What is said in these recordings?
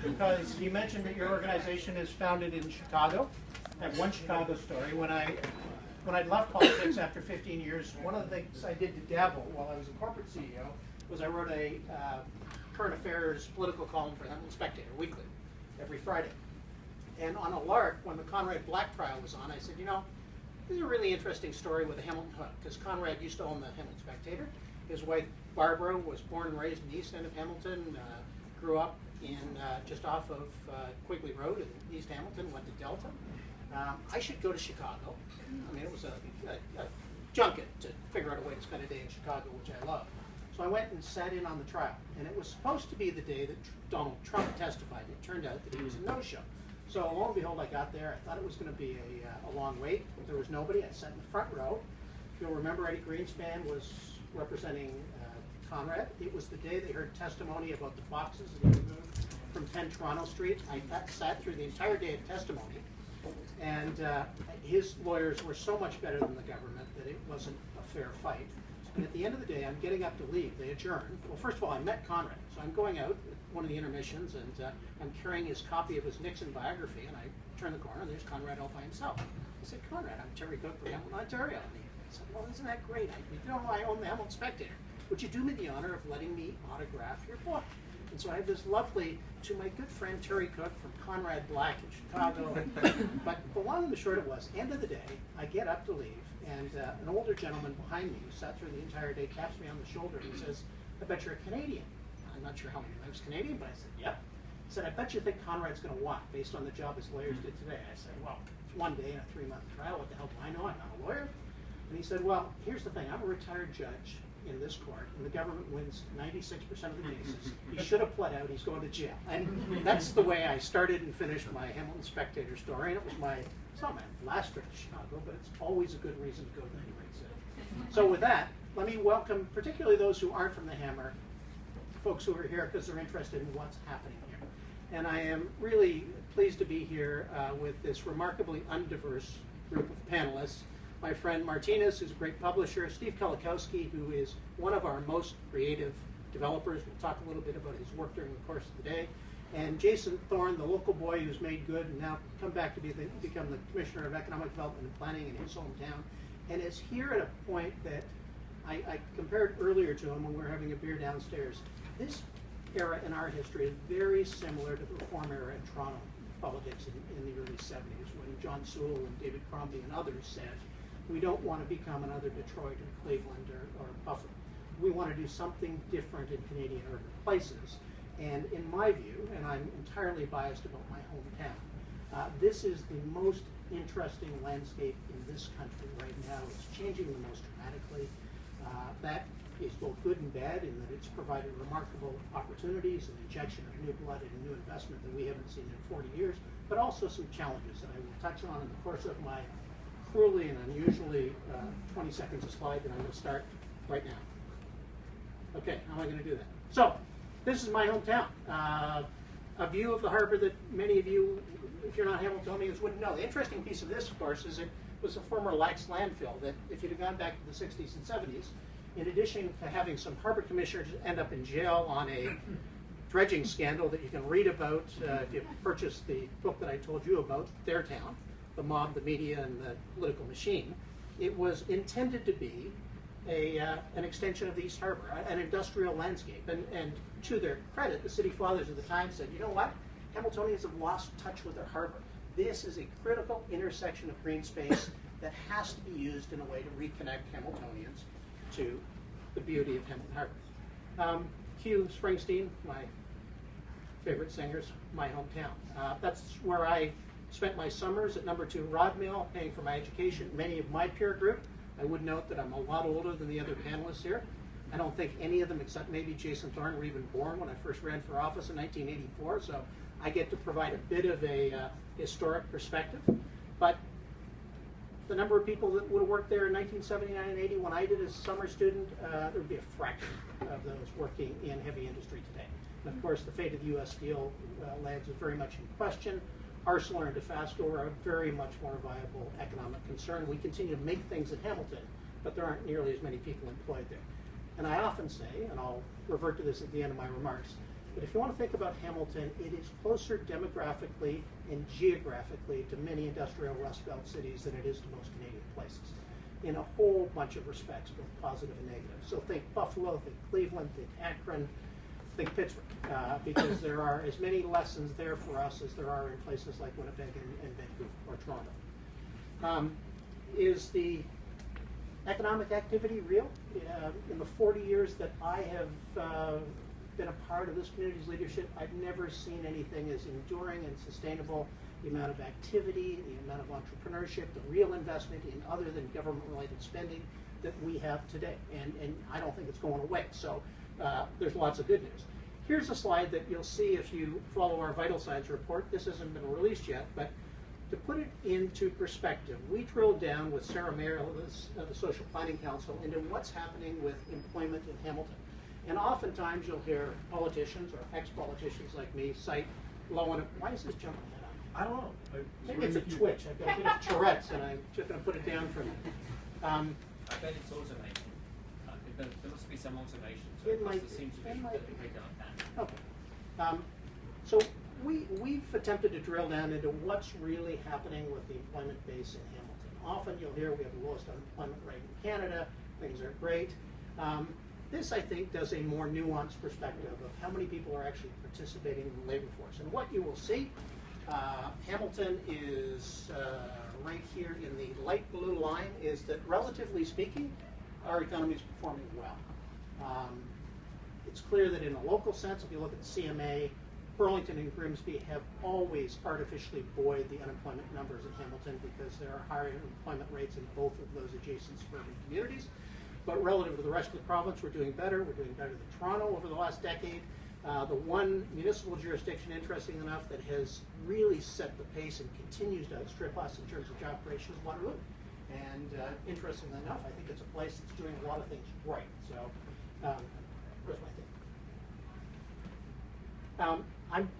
because you mentioned that your organization is founded in Chicago. I have one Chicago story. When I'd left politics after 15 years, one of the things I did to dabble while I was a corporate CEO was I wrote a current affairs political column for the Hamilton Spectator weekly, every Friday. And on a lark, when the Conrad Black trial was on, I said, you know, this is a really interesting story with the Hamilton hook, because Conrad used to own the Hamilton Spectator. His wife, Barbara, was born and raised in the east end of Hamilton, grew up in just off of Quigley Road in East Hamilton, went to Delta. I should go to Chicago. I mean, it was a junket to figure out a way to spend a day in Chicago, which I love. So I went and sat in on the trial, and it was supposed to be the day that Donald Trump testified. It turned out that he was a no-show. So lo and behold, I got there. I thought it was going to be a long wait. There was nobody. I sat in the front row. You'll remember Eddie Greenspan was representing Conrad. It was the day they heard testimony about the boxes that he moved from 10 Toronto Street. I sat through the entire day of testimony, and his lawyers were so much better than the government that it wasn't a fair fight. And at the end of the day, I'm getting up to leave. They adjourn. Well, first of all, I met Conrad. So I'm going out at one of the intermissions, and I'm carrying his copy of his Nixon biography, and I turn the corner, and there's Conrad all by himself. I said, Conrad, I'm Terry Cooke from Hamilton, Ontario. And he said, well, isn't that great? I own the Hamilton Spectator. Would you do me the honor of letting me autograph your book? And so I have this lovely, to my good friend Terry Cooke from Conrad Black in Chicago. But the long and the short of it was, end of the day, I get up to leave, and an older gentleman behind me who sat through the entire day taps me on the shoulder and says, I bet you're a Canadian. I'm not sure how many I was Canadian, but I said, yep. He said, I bet you think Conrad's going to walk based on the job his lawyers did today. I said, well, it's one day and a 3-month trial. What the hell do I know? I'm not a lawyer. And he said, well, here's the thing. I'm a retired judge in this court, and the government wins 96% of the cases. He should have pled out. He's going to jail. And that's the way I started and finished my Hamilton Spectator story. And it was it's not my last trip to Chicago, but it's always a good reason to go to any rate city. So with that, let me welcome particularly those who aren't from the Hammer, folks who are here because they're interested in what's happening here. And I am really pleased to be here with this remarkably undiverse group of panelists. My friend Martinez, who's a great publisher, Steve Kulikowski, who is one of our most creative developers. We'll talk a little bit about his work during the course of the day. And Jason Thorne, the local boy who's made good and now come back to become the Commissioner of Economic Development and Planning in his hometown, and is here at a point that I compared earlier to him when we were having a beer downstairs. This era in our history is very similar to the reform era in Toronto politics in the early 70s, when John Sewell and David Crombie and others said, we don't want to become another Detroit or Cleveland or Buffalo. We want to do something different in Canadian urban places. And in my view, and I'm entirely biased about my hometown, this is the most interesting landscape in this country right now. It's changing the most dramatically. That is both good and bad in that it's provided remarkable opportunities, an injection of new blood and new investment that we haven't seen in 40 years, but also some challenges that I will touch on in the course of my cruelly and unusually 20 seconds a slide that I'm going to start right now. Okay, how am I going to do that? So, this is my hometown. A view of the harbor that many of you, if you're not Hamiltonians, wouldn't know. The interesting piece of this, of course, is it was a former lax landfill that if you'd have gone back to the 60s and 70s, in addition to having some harbor commissioners end up in jail on a dredging scandal that you can read about if you purchase the book that I told you about, Their Town, the mob, the media, and the political machine, it was intended to be an extension of the East Harbor, an industrial landscape. And to their credit, the city fathers of the time said, you know what? Hamiltonians have lost touch with their harbor. This is a critical intersection of green space that has to be used in a way to reconnect Hamiltonians to the beauty of Hamilton Harbor. Hugh Springsteen, my favorite singers, my hometown. That's where I spent my summers at number 2 Rod Mill, paying for my education. Many of my peer group, I would note that I'm a lot older than the other panelists here. I don't think any of them, except maybe Jason Thorne, were even born when I first ran for office in 1984, so I get to provide a bit of a historic perspective. But the number of people that would have worked there in 1979 and 80 when I did as a summer student, there would be a fraction of those working in heavy industry today. And of course, the fate of the U.S. steel lands is very much in question. Arcelor and DeFasco are a very much more viable economic concern. We continue to make things in Hamilton, but there aren't nearly as many people employed there. And I often say, and I'll revert to this at the end of my remarks, But if you want to think about Hamilton, it is closer demographically and geographically to many industrial Rust Belt cities than it is to most Canadian places, in a whole bunch of respects, both positive and negative. So think Buffalo, think Cleveland, think Akron, think Pittsburgh, because there are as many lessons there for us as there are in places like Winnipeg and Vancouver or Toronto. Is the economic activity real? In the 40 years that I have been a part of this community's leadership, I've never seen anything as enduring and sustainable. The amount of activity, the amount of entrepreneurship, the real investment in other than government-related spending that we have today. And I don't think it's going away. So there's lots of good news. Here's a slide that you'll see if you follow our vital signs report. This hasn't been released yet, but to put it into perspective, we drilled down with Sarah Mayer of the Social Planning Council into what's happening with employment in Hamilton. And oftentimes you'll hear politicians or ex-politicians like me cite low unemployment. Why is this jumping head on? I don't know. Maybe it's a twitch. I've got a bit of Tourette's and I'm just going to put it down for me. I bet it's automation. There must be some automation. So It might seems to be be. that we don't have. Okay. So we've attempted to drill down into what's really happening with the employment base in Hamilton. Often you'll hear we have the lowest unemployment rate in Canada, things are great. This, I think, does a more nuanced perspective of how many people are actually participating in the labor force. And what you will see, Hamilton is right here in the light blue line, is that relatively speaking, our economy is performing well. It's clear that in a local sense, if you look at the CMA, Burlington and Grimsby have always artificially buoyed the unemployment numbers in Hamilton because there are higher employment rates in both of those adjacent suburban communities. But relative to the rest of the province, we're doing better. We're doing better than Toronto over the last decade. The one municipal jurisdiction, interesting enough, that has really set the pace and continues to outstrip us in terms of job creation is Waterloo. And interestingly enough, I think it's a place that's doing a lot of things right. So, where's my thing?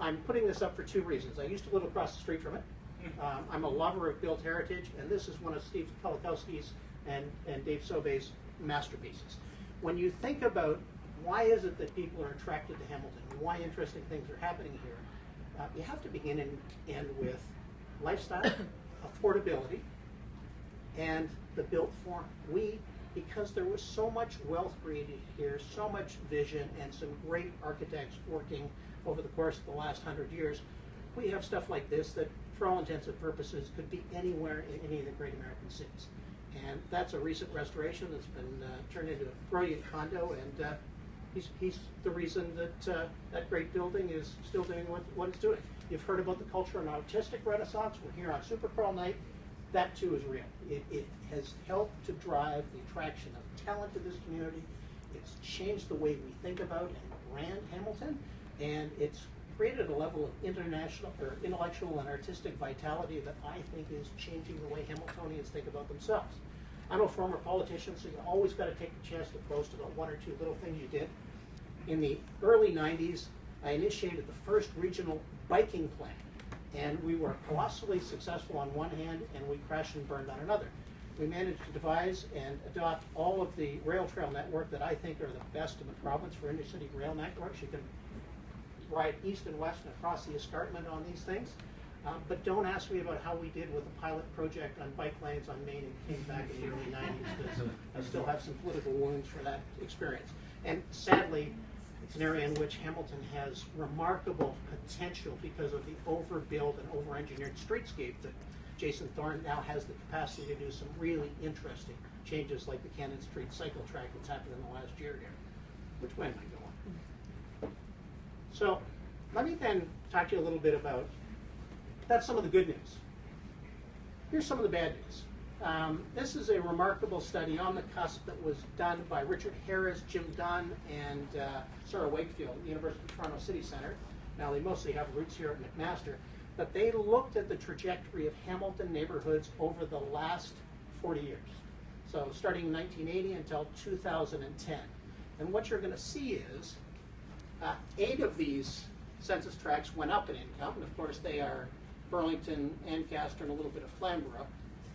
I'm putting this up for two reasons. I used to live across the street from it. I'm a lover of built heritage, and this is one of Steve Pelakowski's and Dave Sobe's masterpieces. When you think about why is it that people are attracted to Hamilton and why interesting things are happening here, you have to begin and end with lifestyle, affordability, and the built form. Because there was so much wealth created here, so much vision, and some great architects working over the course of the last 100 years, we have stuff like this that, for all intents and purposes, could be anywhere in any of the great American cities. And that's a recent restoration that's been turned into a brilliant condo, and he's the reason that that great building is still doing what it's doing. You've heard about the culture and artistic renaissance. We're here on Super Pearl Night. That too is real. It has helped to drive the attraction of talent to this community. It's changed the way we think about and brand Hamilton, and it's created a level of international or intellectual and artistic vitality that I think is changing the way Hamiltonians think about themselves. I'm a former politician, so you always got to take the chance to boast about one or two little things you did. In the early 90s, I initiated the first regional biking plan. And we were colossally successful on one hand, and we crashed and burned on another. We managed to devise and adopt all of the rail trail network that I think are the best in the province for intercity rail networks. You can ride east and west and across the escarpment on these things. But don't ask me about how we did with the pilot project on bike lanes on Main and King back in the early 90s, because I still have some political wounds for that experience. And sadly, it's an area in which Hamilton has remarkable potential because of the overbuilt and over-engineered streetscape that Jason Thorne now has the capacity to do some really interesting changes like the Cannon Street cycle track that's happened in the last year here. Which way am I going? So let me then talk to you a little bit about, that's some of the good news. Here's some of the bad news. This is a remarkable study on the cusp that was done by Richard Harris, Jim Dunn, and Sarah Wakefield at the University of Toronto City Centre. Now, they mostly have roots here at McMaster, but they looked at the trajectory of Hamilton neighborhoods over the last 40 years. So starting in 1980 until 2010. And what you're going to see is 8 of these census tracts went up in income, and of course they are Burlington, Ancaster, and a little bit of Flamborough.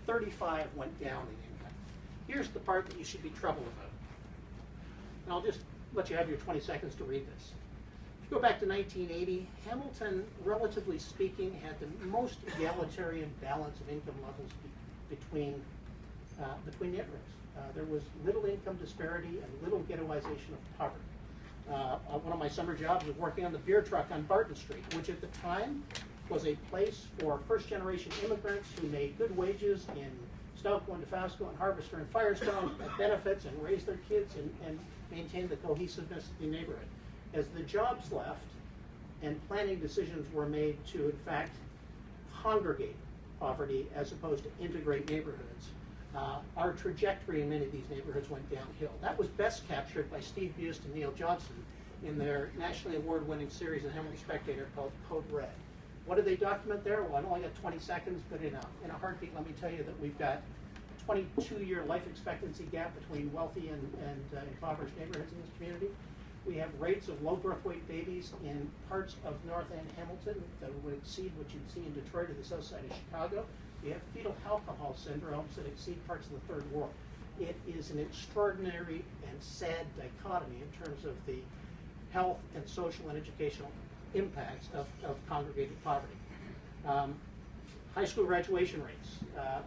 35 went down in income. Here's the part that you should be troubled about. And I'll just let you have your 20 seconds to read this. If you go back to 1980, Hamilton, relatively speaking, had the most egalitarian balance of income levels between neighborhoods. There was little income disparity and little ghettoization of poverty. One of my summer jobs was working on the beer truck on Barton Street, which at the time was a place for first-generation immigrants who made good wages in Stoutco and DeFasco and Harvester and Firestone, had benefits and raised their kids and maintained the cohesiveness of the neighborhood. As the jobs left and planning decisions were made to, in fact, congregate poverty as opposed to integrate neighborhoods, our trajectory in many of these neighborhoods went downhill. That was best captured by Steve Bust and Neil Johnson in their nationally award-winning series in Hamilton Spectator called Code Red. What did they document there? Well, I've only got 20 seconds, but in a heartbeat, let me tell you that we've got 22-year life expectancy gap between wealthy and impoverished neighborhoods in this community. We have rates of low birth weight babies in parts of North End Hamilton that would exceed what you'd see in Detroit or the south side of Chicago. We have fetal alcohol syndromes that exceed parts of the third world. It is an extraordinary and sad dichotomy in terms of the health and social and educational impacts of congregated poverty. High school graduation rates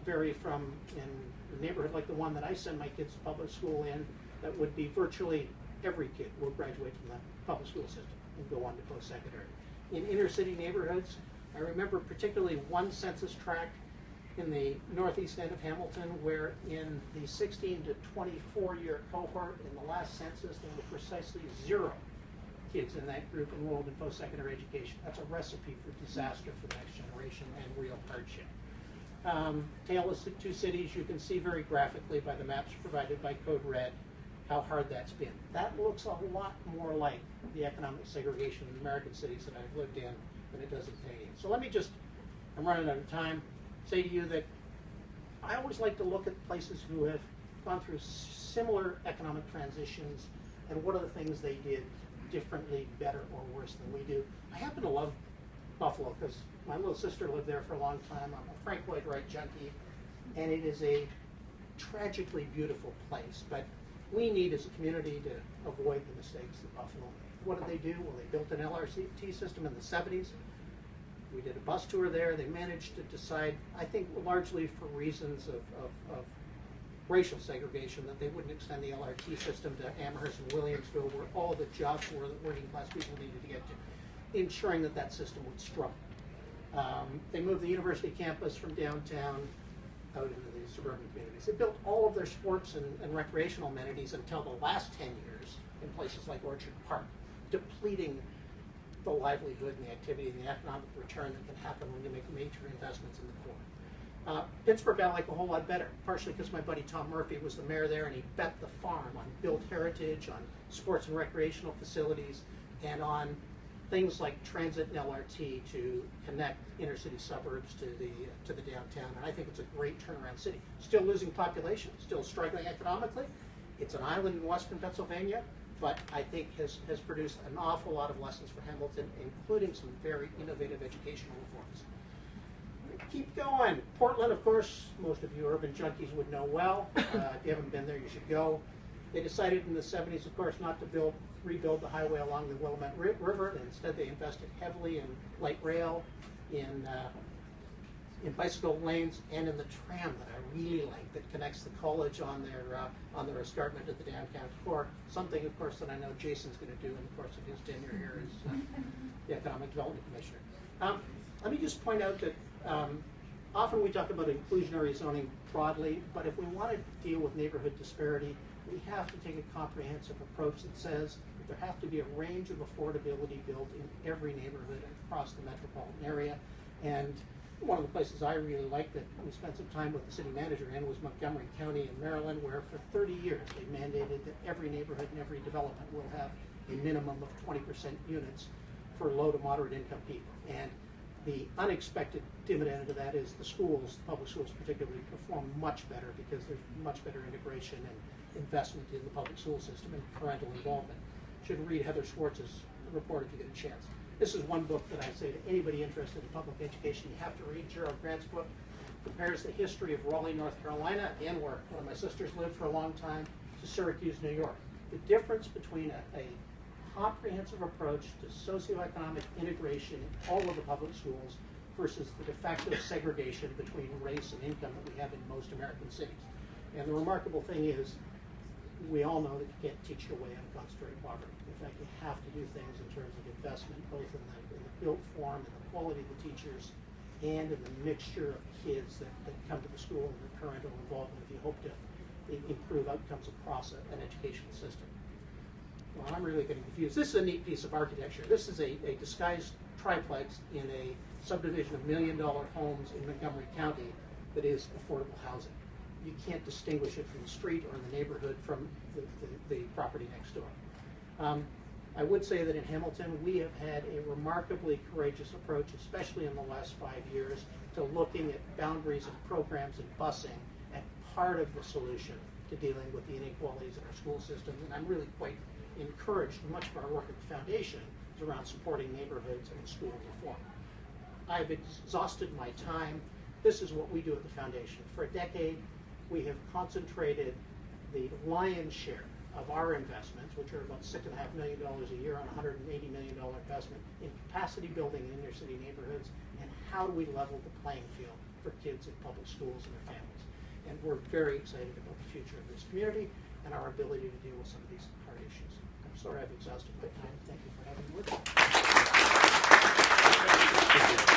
vary from, in a neighborhood like the one that I send my kids to public school in, that would be virtually every kid will graduate from the public school system and go on to post-secondary. In inner city neighborhoods, I remember particularly one census tract in the northeast end of Hamilton where in the 16 to 24 year cohort in the last census there were precisely 0 kids in that group enrolled in post-secondary education. That's a recipe for disaster for the next generation and real hardship. Tale of two cities, you can see very graphically by the maps provided by Code Red how hard that's been. That looks a lot more like the economic segregation in American cities that I've lived in than it does in Canadian. So let me just, I'm running out of time, say to you that I always like to look at places who have gone through similar economic transitions and what are the things they did differently, better, or worse than we do. I happen to love Buffalo because my little sister lived there for a long time. I'm a Frank Lloyd Wright junkie, and it is a tragically beautiful place. But we need, as a community, to avoid the mistakes that Buffalo made. What did they do? Well, they built an LRT system in the 70s. We did a bus tour there. They managed to decide, I think largely for reasons of racial segregation, that they wouldn't extend the LRT system to Amherst and Williamsville, where all the jobs were that working class people needed to get to, ensuring that that system would struggle. They moved the university campus from downtown out into the suburban communities. They built all of their sports and recreational amenities until the last 10 years in places like Orchard Park, depleting the livelihood and the activity and the economic return that can happen when you make major investments in the core. Pittsburgh I like a whole lot better, partially because my buddy Tom Murphy was the mayor there and he bet the farm on built heritage, on sports and recreational facilities, and on things like transit and LRT to connect inner city suburbs to the downtown. And I think it's a great turnaround city. Still losing population, still struggling economically. It's an island in western Pennsylvania, but I think has produced an awful lot of lessons for Hamilton, including some very innovative educational reforms. Keep going. Portland, of course, most of you urban junkies would know well. If you haven't been there, you should go. They decided in the 70s, of course, not to rebuild the highway along the Willamette River, and instead they invested heavily in light rail, in bicycle lanes, and in the tram that I really like that connects the college on their escarpment to the downtown core. Something, of course, that I know Jason's going to do in the course of his tenure here as the Economic Development Commissioner. Let me just point out that often we talk about inclusionary zoning broadly, but if we want to deal with neighborhood disparity, we have to take a comprehensive approach that says that there have to be a range of affordability built in every neighborhood across the metropolitan area. And one of the places I really liked that we spent some time with the city manager in was Montgomery County in Maryland, where for 30 years they mandated that every neighborhood and every development will have a minimum of 20% units for low to moderate income people. And the unexpected dividend of that is the schools, public schools particularly, perform much better because there's much better integration and investment in the public school system and parental involvement. You should read Heather Schwartz's report if you get a chance. This is one book that I say to anybody interested in public education, you have to read. Gerald Grant's book compares the history of Raleigh, North Carolina, again where one of my sisters lived for a long time, to Syracuse, New York. The difference between a comprehensive approach to socioeconomic integration in all of the public schools versus the de facto segregation between race and income that we have in most American cities. And the remarkable thing is, we all know that you can't teach your way out of concentrated poverty. In fact, you have to do things in terms of investment, both in the built form and the quality of the teachers, and in the mixture of kids that come to the school and their parental involvement if you hope to improve outcomes across an educational system. Well, I'm really getting confused. This is a neat piece of architecture. This is a disguised triplex in a subdivision of $1 million homes in Montgomery County that is affordable housing. You can't distinguish it from the street or in the neighborhood from the property next door. I would say that in Hamilton, we have had a remarkably courageous approach, especially in the last 5 years, to looking at boundaries of programs and busing at part of the solution to dealing with the inequalities in our school system. And I'm really quite encouraged. Much of our work at the foundation is around supporting neighborhoods and school reform. I've exhausted my time. This is what we do at the foundation. For a decade, we have concentrated the lion's share of our investments, which are about $6.5 million a year on a $180 million investment, in capacity building in inner city neighborhoods, and how do we level the playing field for kids in public schools and their families. And we're very excited about the future of this community and our ability to deal with some of these hard issues. I'm sorry I've exhausted my time. Thank you for having me with me.